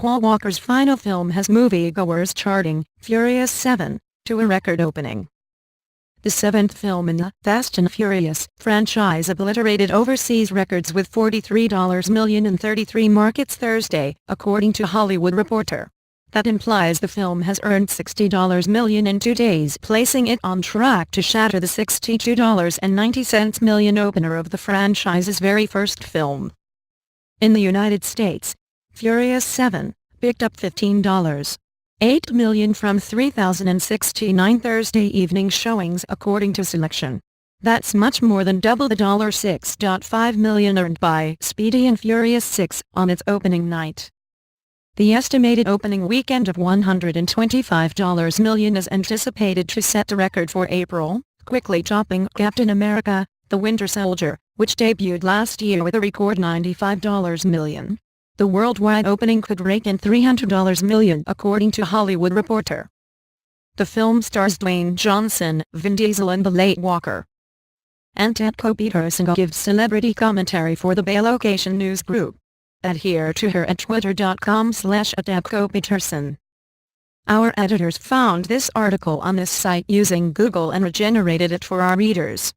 Paul Walker's final film has moviegoers charting Furious 7 to a record opening. The seventh film in the Fast and Furious franchise obliterated overseas records with $43 million in 33 markets Thursday, according to Hollywood Reporter. That implies the film has earned $60 million in 2 days, placing it on track to shatter the $62.90 million opener of the franchise's very first film. In the United States, Furious 7 picked up $15.8 million from 3,069 Thursday evening showings according to Selection. That's much more than double the $6.5 million earned by Speedy and Furious 6 on its opening night. The estimated opening weekend of $125 million is anticipated to set the record for April, quickly topping Captain America: The Winter Soldier, which debuted last year with a record $95 million. The worldwide opening could rake in $300 million according to Hollywood Reporter. The film stars Dwayne Johnson, Vin Diesel and the late Walker. And Atco Peterson gives celebrity commentary for the Bay Location News Group. Adhere to her at twitter.com/@AtcoPeterson. Our editors found this article on this site using Google and regenerated it for our readers.